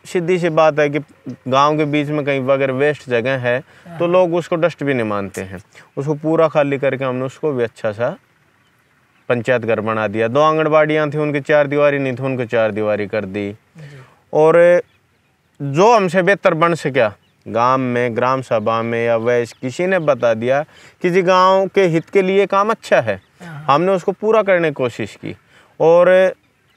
सीधी सी बात है कि गांव के बीच में कहीं अगर वेस्ट जगह है तो लोग उसको डस्टबिन मानते हैं। उसको पूरा खाली करके हमने उसको भी अच्छा सा पंचायत घर बना दिया। 2 आंगनबाड़ियाँ थी, उनकी 4 दीवारी नहीं थी, उनको 4 दीवारी कर दी। और जो हमसे बेहतर बन सका गांव में, ग्राम सभा में या वैसे किसी ने बता दिया कि जी गांव के हित के लिए काम अच्छा है, हमने उसको पूरा करने की कोशिश की। और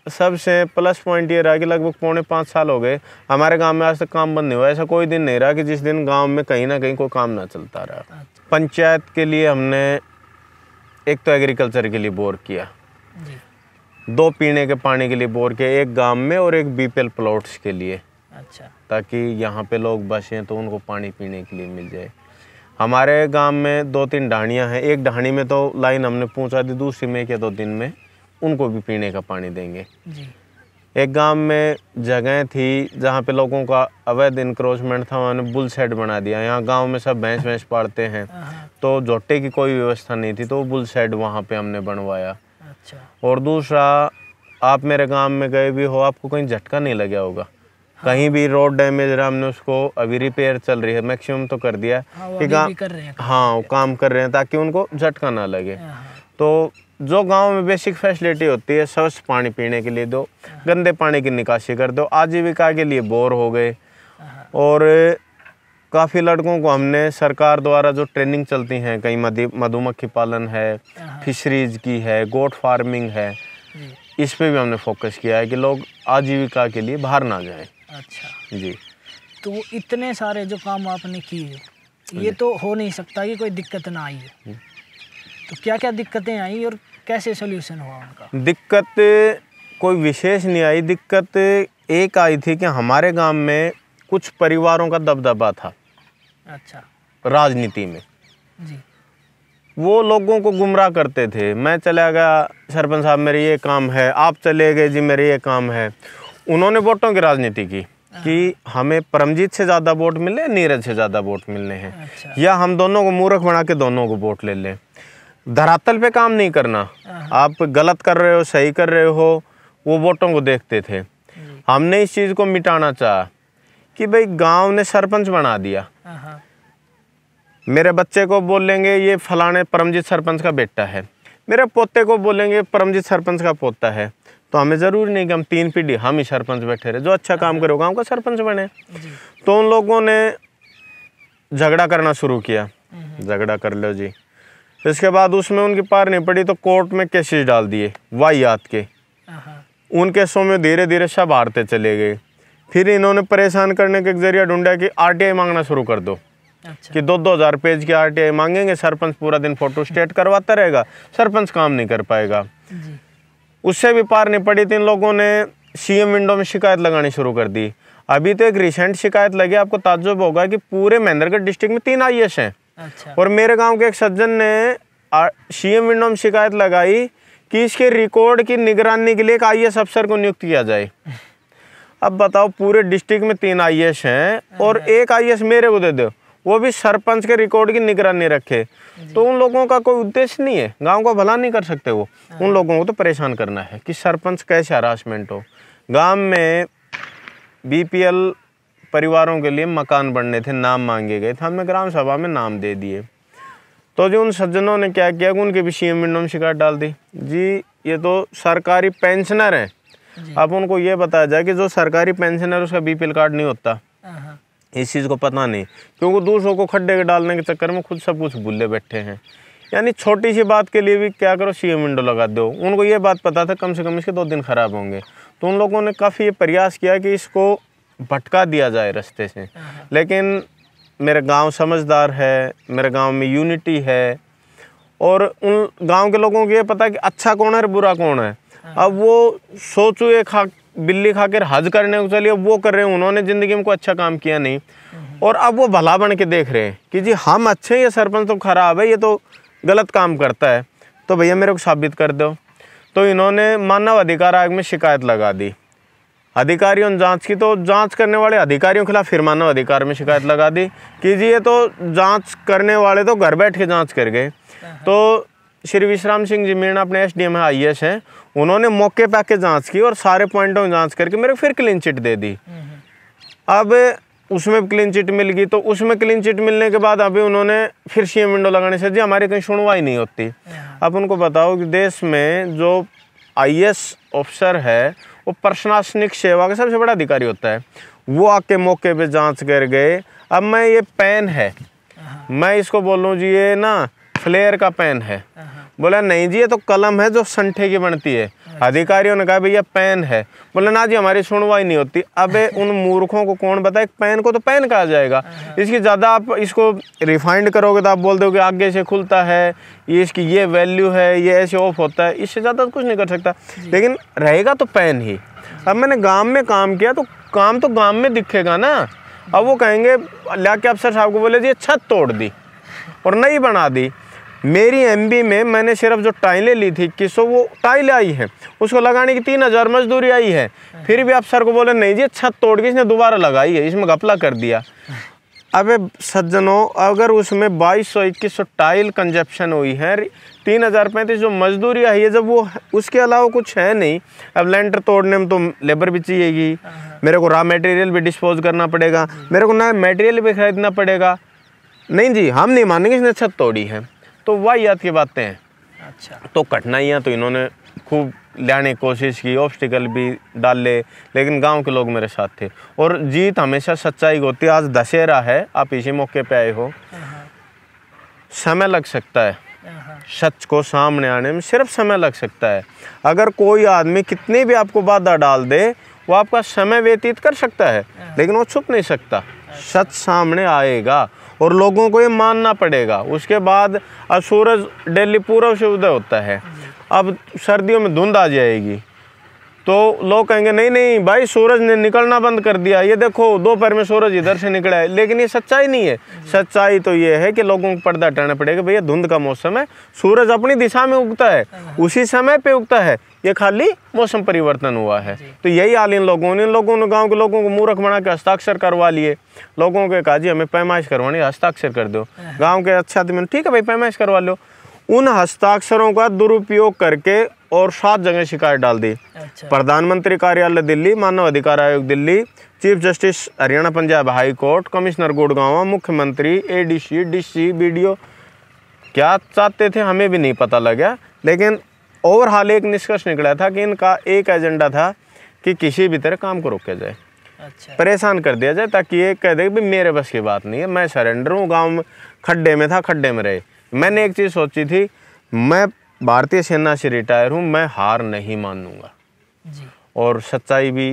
सबसे प्लस पॉइंट ये रहा कि लगभग 4.5 साल हो गए हमारे गांव में आज तक काम बंद नहीं हुआ। ऐसा कोई दिन नहीं रहा कि जिस दिन गांव में कहीं ना कहीं कोई काम ना चलता रहा। पंचायत के लिए हमने एक तो एग्रीकल्चर के लिए बोर किया, 2 पीने के पानी के लिए बोर किया, एक गांव में और एक बीपीएल प्लॉट्स के लिए। अच्छा, ताकि यहाँ पे लोग बसें तो उनको पानी पीने के लिए मिल जाए। हमारे गांव में 2-3 ढाणियाँ हैं, एक ढाणी में तो लाइन हमने पहुँचा दी, दूसरी में 1 या 2 दिन में उनको भी पीने का पानी देंगे। एक गांव में जगह थी जहाँ पे लोगों का अवैध इंक्रोचमेंट था, उन्होंने बुल शेड बना दिया। यहाँ गांव में सब भैंस पालते हैं तो झोटे की कोई व्यवस्था नहीं थी, तो बुल शेड वहाँ पे हमने बनवाया। अच्छा। और दूसरा, आप मेरे गांव में गए भी हो, आपको कहीं झटका नहीं लगा होगा। कहीं भी रोड डैमेज रहा, हमने उसको अभी रिपेयर चल रही है, मैक्सिमम तो कर दिया कि गाँव, हाँ वो काम कर रहे हैं ताकि उनको झटका ना लगे। तो जो गांव में बेसिक फैसिलिटी होती है, स्वच्छ पानी पीने के लिए दो, गंदे पानी की निकासी कर दो, आजीविका के लिए बोर हो गए। और काफ़ी लड़कों को हमने सरकार द्वारा जो ट्रेनिंग चलती हैं, कहीं मधुमक्खी पालन है, फिशरीज की है, गोट फार्मिंग है, इस पे भी हमने फोकस किया है कि लोग आजीविका के लिए बाहर ना जाएं। अच्छा जी। तो इतने सारे जो काम आपने किए, ये तो हो नहीं सकता कि कोई दिक्कत ना आई है। तो क्या क्या दिक्कतें आई और कैसे सोल्यूशन हुआ उनका? दिक्कत कोई विशेष नहीं आई। दिक्कत एक आई थी कि हमारे गांव में कुछ परिवारों का दबदबा था। अच्छा। राजनीति में जी। वो लोगों को गुमराह करते थे। मैं चला गया, सरपंच साहब मेरे ये काम है, आप चले गए जी मेरे ये काम है। उन्होंने वोटों की राजनीति की कि हमें परमजीत से ज़्यादा वोट मिले, नीरज से ज़्यादा वोट मिलने हैं। अच्छा। या हम दोनों को मूर्ख बना के दोनों को वोट ले लें। धरातल पे काम नहीं करना, आप गलत कर रहे हो सही कर रहे हो, वो वोटों को देखते थे। हमने इस चीज़ को मिटाना चाहा कि भाई गांव ने सरपंच बना दिया, मेरे बच्चे को बोलेंगे ये फलाने परमजीत सरपंच का बेटा है, मेरे पोते को बोलेंगे परमजीत सरपंच का पोता है। तो हमें ज़रूरी नहीं कि हम 3 पीढ़ी हम ही सरपंच बैठे रहे, जो अच्छा काम करे गांव का सरपंच बने। तो उन लोगों ने झगड़ा करना शुरू किया, झगड़ा कर लो जी। इसके बाद उसमें उनकी पार नहीं पड़ी तो कोर्ट में केसेस डाल दिए वाहियात के। उन केसों में धीरे धीरे सब हारते चले गए। फिर इन्होंने परेशान करने का एक जरिया ढूंढा कि आरटीआई मांगना शुरू कर दो। अच्छा। कि 2-2 हज़ार पेज की आरटीआई मांगेंगे, सरपंच पूरा दिन फोटो स्टेट करवाता रहेगा, सरपंच काम नहीं कर पाएगा। उससे भी पार नहीं पड़ी, 3 लोगों ने सीएम विंडो में शिकायत लगानी शुरू कर दी। अभी तो एक रिसेंट शिकायत लगी, आपको ताज्जुब होगा कि पूरे महेंद्रगढ़ डिस्ट्रिक्ट में 3 आईएएस हैं। अच्छा। और मेरे गांव के एक सज्जन ने सीएम विंडो में शिकायत लगाई कि इसके रिकॉर्ड की निगरानी के लिए एक आईएएस अफसर को नियुक्त किया जाए। अब बताओ, पूरे डिस्ट्रिक्ट में 3 आईएएस हैं और एक आईएएस मेरे को दे दो, वो भी सरपंच के रिकॉर्ड की निगरानी रखे। तो उन लोगों का कोई उद्देश्य नहीं है, गांव को भला नहीं कर सकते वो, उन लोगों को तो परेशान करना है कि सरपंच कैसे हरासमेंट हो। गांव में बीपीएल परिवारों के लिए मकान बनने थे, नाम मांगे गए थे, हमने ग्राम सभा में नाम दे दिए। तो जो उन सज्जनों ने क्या किया कि उनके भी सीएम विंडो में शिकायत डाल दी। जी ये तो सरकारी पेंशनर हैं, अब उनको ये बताया जाए कि जो सरकारी पेंशनर उसका बीपीएल कार्ड नहीं होता, इस चीज़ को पता नहीं, क्योंकि दूसरों को खड्डे डालने के चक्कर में खुद सब कुछ भूले बैठे हैं। यानी छोटी सी बात के लिए भी क्या करो, सीएम विंडो लगा दो। उनको ये बात पता था कम से कम इसके 2 दिन खराब होंगे, तो उन लोगों ने काफ़ी ये प्रयास किया कि इसको भटका दिया जाए रास्ते से। लेकिन मेरे गांव समझदार है, मेरे गांव में यूनिटी है और उन गांव के लोगों को ये पता है कि अच्छा कौन है और बुरा कौन है। अब वो सोचू एक बिल्ली खाकर हज करने को चलिए वो कर रहे हैं, उन्होंने ज़िंदगी में कोई अच्छा काम किया नहीं, और अब वो भला बन के देख रहे हैं कि जी हम अच्छे हैं, ये सरपंच तो खराब है, ये तो गलत काम करता है, तो भैया मेरे को साबित कर दो। तो इन्होंने मानव अधिकार आयोग में शिकायत लगा दी। अधिकारियों ने जांच की, तो जांच करने वाले अधिकारियों के खिलाफ फिर मानव अधिकार में शिकायत लगा दी कि जी ये तो जांच करने वाले तो घर बैठ के जांच कर गए। तो श्री विश्राम सिंह जी मीणा अपने SDM है, IAS हैं, उन्होंने मौके पे आके जांच की और सारे पॉइंटों की जांच करके मेरे को फिर क्लीन चिट दे दी। अब उसमें क्लीन चिट मिल गई, तो उसमें क्लीन चिट मिलने के बाद अभी उन्होंने फिर CM विंडो लगाने से जी हमारी कहीं सुनवाई नहीं होती। अब उनको बताओ कि देश में जो IAS ऑफिसर है वो प्रशासनिक सेवा का सबसे बड़ा अधिकारी होता है, वो आके मौके पे जांच कर गए। अब मैं ये पेन है, मैं इसको बोल लूँ जी ये ना फ्लेयर का पेन है, बोला नहीं जी ये तो कलम है जो संठे की बनती है। अधिकारियों ने कहा भैया पेन है, बोले ना जी हमारी सुनवाई नहीं होती। अबे उन मूर्खों को कौन बताए, पेन को तो पेन कहा जाएगा, इसकी ज़्यादा आप इसको रिफाइंड करोगे तो आप बोल दोगे आगे से खुलता है, ये इसकी ये वैल्यू है, ये ऐसे ऑफ होता है, इससे ज़्यादा कुछ नहीं कर सकता, लेकिन रहेगा तो पेन ही। अब मैंने गाँव में काम किया तो काम तो गाँव में दिखेगा ना। अब वो कहेंगे लाके अफसर साहब को बोले जी छत तोड़ दी और नई बना दी। मेरी MB में मैंने सिर्फ जो टाइलें ली थी 2100 वो टाइलें आई हैं, उसको लगाने की 3000 मजदूरी आई है, फिर भी अफसर को बोले नहीं जी छत तोड़ के इसने दोबारा लगाई है, इसमें घपला कर दिया। अबे सज्जनों, अगर उसमें 2200-2100 टाइल कंजप्शन हुई है, 3035 जो मजदूरी आई है, जब वो उसके अलावा कुछ है नहीं, अब लेंटर तोड़ने में तो लेबर भी चाहिएगी, मेरे को रॉ मटेरियल भी डिस्पोज करना पड़ेगा, मेरे को नया मटेरियल भी खरीदना पड़ेगा। नहीं जी हम नहीं मानेंगे इसने छत तोड़ी है, तो वाहियात की बातें हैं। अच्छा, तो कठिनाइयाँ तो इन्होंने खूब लाने की कोशिश की, ऑब्स्टिकल भी डाले, लेकिन गांव के लोग मेरे साथ थे और जीत हमेशा सच्चाई की होती है। आज दशहरा है, आप इसी मौके पे आए हो, समय लग सकता है, सच को सामने आने में सिर्फ समय लग सकता है। अगर कोई आदमी कितनी भी आपको बाधा डाल दे, वो आपका समय व्यतीत कर सकता है, लेकिन वो छुप नहीं सकता, सच सामने आएगा और लोगों को ये मानना पड़ेगा। उसके बाद अब सूरज डेली पूर्व से उदय होता है, अब सर्दियों में धुंध आ जाएगी, तो लोग कहेंगे नहीं नहीं भाई सूरज ने निकलना बंद कर दिया, ये देखो दोपहर में सूरज इधर से निकला है, लेकिन ये सच्चाई नहीं है। सच्चाई तो ये है कि लोगों को पर्दा हटाना पड़ेगा, भैया धुंध का मौसम है, सूरज अपनी दिशा में उगता है, उसी समय पे उगता है, ये खाली मौसम परिवर्तन हुआ है। तो यही हाल इन लोगों ने गाँव के लोगों को मूर्ख बना के हस्ताक्षर करवा लिए। लोगों के कहा जी हमें पैमाइश करवानी, हस्ताक्षर कर दो। गाँव के अच्छा आदमी ठीक है भाई पैमाइश करवा लो, उन हस्ताक्षरों का दुरुपयोग करके और 7 जगह शिकायत डाल दी। अच्छा। प्रधानमंत्री कार्यालय दिल्ली, मानव अधिकार आयोग Delhi, chief justice Haryana Punjab high court, commissioner Gurgaon, मुख्यमंत्री, ADC, DC, BDO, क्या चाहते थे हमें भी नहीं पता लगा, लेकिन ओवरऑल एक निष्कर्ष निकला था कि इनका एक एजेंडा था कि किसी भी तरह काम को रोका जाए। अच्छा। परेशान कर दिया जाए, ताकि ये कह दे कि मेरे बस की बात नहीं है, मैं सरेंडर हूँ, गाँव में खड्डे में था खड्डे में रहे। मैंने एक चीज़ सोची थी, मैं भारतीय सेना से रिटायर हूँ, मैं हार नहीं मानूंगा जी। और सच्चाई भी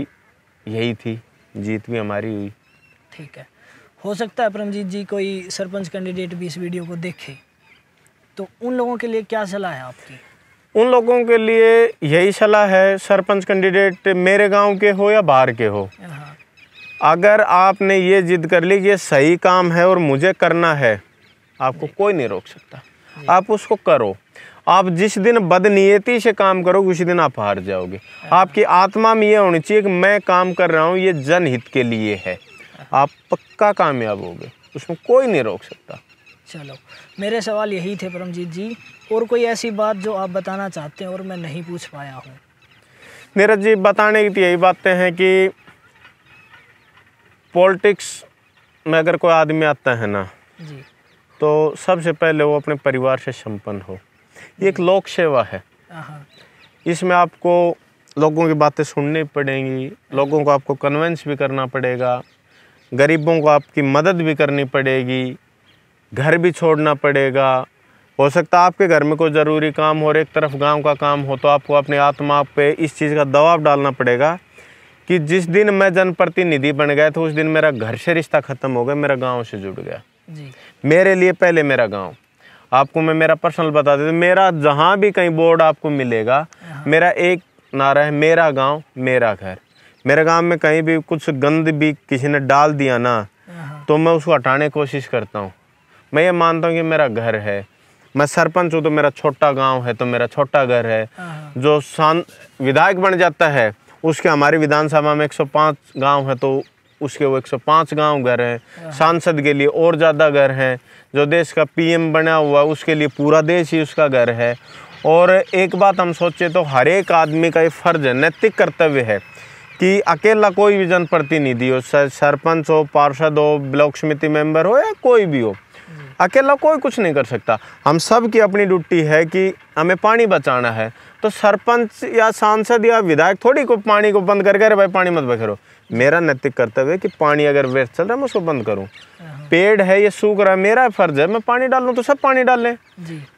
यही थी, जीत भी हमारी हुई। ठीक है, हो सकता है परमजीत जी कोई सरपंच कैंडिडेट भी इस वीडियो को देखे, तो उन लोगों के लिए क्या सलाह है आपकी? उन लोगों के लिए यही सलाह है, सरपंच कैंडिडेट मेरे गांव के हो या बाहर के हो, अगर आपने ये जिद कर ली कि ये सही काम है और मुझे करना है, आपको कोई नहीं रोक सकता, आप उसको करो। आप जिस दिन बदनीयती से काम करोगे उसी दिन आप हार जाओगे। आपकी आत्मा में ये होनी चाहिए कि मैं काम कर रहा हूँ ये जनहित के लिए है, आप पक्का कामयाब होगे, उसमें कोई नहीं रोक सकता। चलो, मेरे सवाल यही थे परमजीत जी, और कोई ऐसी बात जो आप बताना चाहते हैं और मैं नहीं पूछ पाया हूँ? नीरज जी, बताने की तो यही बातें हैं कि पॉलिटिक्स में अगर कोई आदमी आता है ना जी, तो सबसे पहले वो अपने परिवार से संपन्न हो। ये एक लोक सेवा है, इसमें आपको लोगों की बातें सुननी पड़ेंगी, लोगों को आपको कन्विंस भी करना पड़ेगा, गरीबों को आपकी मदद भी करनी पड़ेगी, घर भी छोड़ना पड़ेगा। हो सकता है आपके घर में कोई ज़रूरी काम हो और एक तरफ गांव का काम हो, तो आपको अपनी आत्मा पे इस चीज़ का दबाव डालना पड़ेगा कि जिस दिन मैं जनप्रतिनिधि बन गया तो उस दिन मेरा घर से रिश्ता ख़त्म हो गया, मेरा गाँव से जुड़ गया जी। मेरे लिए पहले मेरा गांव। आपको मैं मेरा पर्सनल बता देता हूँ, मेरा जहाँ भी कहीं बोर्ड आपको मिलेगा, मेरा एक नारा है, मेरा गांव मेरा घर। मेरे गांव में कहीं भी कुछ गंद भी किसी ने डाल दिया ना तो मैं उसको हटाने की कोशिश करता हूँ। मैं ये मानता हूँ कि मेरा घर है, मैं सरपंच हूँ तो मेरा छोटा गांव है तो मेरा छोटा घर है। जो विधायक बन जाता है उसके, हमारी विधानसभा में 105 गांव है तो उसके वो 105 गांव घर हैं। सांसद के लिए और ज़्यादा घर हैं। जो देश का पीएम बना हुआ उसके लिए पूरा देश ही उसका घर है। और एक बात हम सोचे तो हर एक आदमी का ये फर्ज है, नैतिक कर्तव्य है कि अकेला कोई भी जनप्रतिनिधि हो, सरपंच हो, पार्षद हो, ब्लॉक समिति मेंबर हो या कोई भी हो, अकेला कोई कुछ नहीं कर सकता। हम सब की अपनी ड्यूटी है कि हमें पानी बचाना है। तो सरपंच या सांसद या विधायक थोड़ी को पानी को बंद करके अरे भाई पानी मत बखेरो। मेरा नैतिक कर्तव्य है कि पानी अगर वेस्ट चल रहा है मैं उसको बंद करूं। पेड़ है ये सूख रहा है, मेरा फर्ज है मैं पानी डालूं तो सब पानी डाल लें।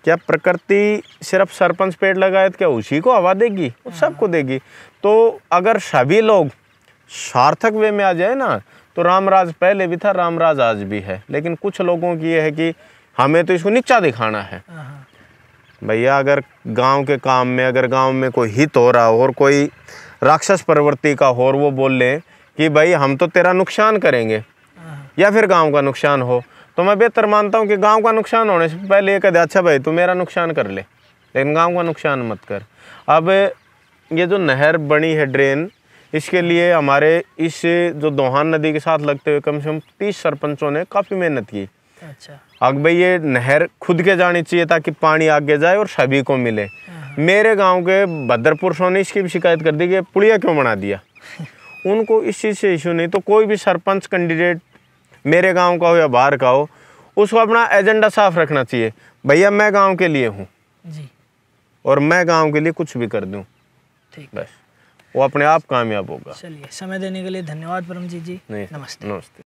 क्या प्रकृति सिर्फ सरपंच पेड़ लगाए तो क्या उसी को हवा देगी? वो सबको देगी। तो अगर सभी लोग सार्थक वे में आ जाए ना तो रामराज पहले भी था, रामराज आज भी है। लेकिन कुछ लोगों की ये है कि हमें तो इसको नीचा दिखाना है। भैया अगर गांव के काम में, अगर गांव में कोई हित हो रहा हो और कोई राक्षस प्रवृत्ति का हो और वो बोल ले कि भाई हम तो तेरा नुकसान करेंगे या फिर गांव का नुकसान हो, तो मैं बेहतर मानता हूं कि गांव का नुकसान होने से पहले ये कह दे अच्छा भाई तू मेरा नुकसान कर ले लेकिन गांव का नुकसान मत कर। अब ये जो नहर बनी है ड्रेन, इसके लिए हमारे इस जो दोहान नदी के साथ लगते हुए कम से कम 30 सरपंचों ने काफ़ी मेहनत की। अच्छा। अब भाई ये नहर खुद के जानी चाहिए ताकि पानी आगे जाए और सभी को मिले। मेरे गांव के भद्र पुरुषों ने इसकी भी शिकायत कर दी कि पुलिया क्यों बना दिया। उनको इस चीज़ से इशू नहीं। तो कोई भी सरपंच कैंडिडेट मेरे गांव का हो या बाहर का हो, उसको अपना एजेंडा साफ रखना चाहिए। भैया मैं गांव के लिए हूँ जी और मैं गांव के लिए कुछ भी कर दूँ, ठीक, बस वो अपने आप कामयाब होगा। चलिए, समय देने के लिए धन्यवाद परमजीत जी। नमस्ते।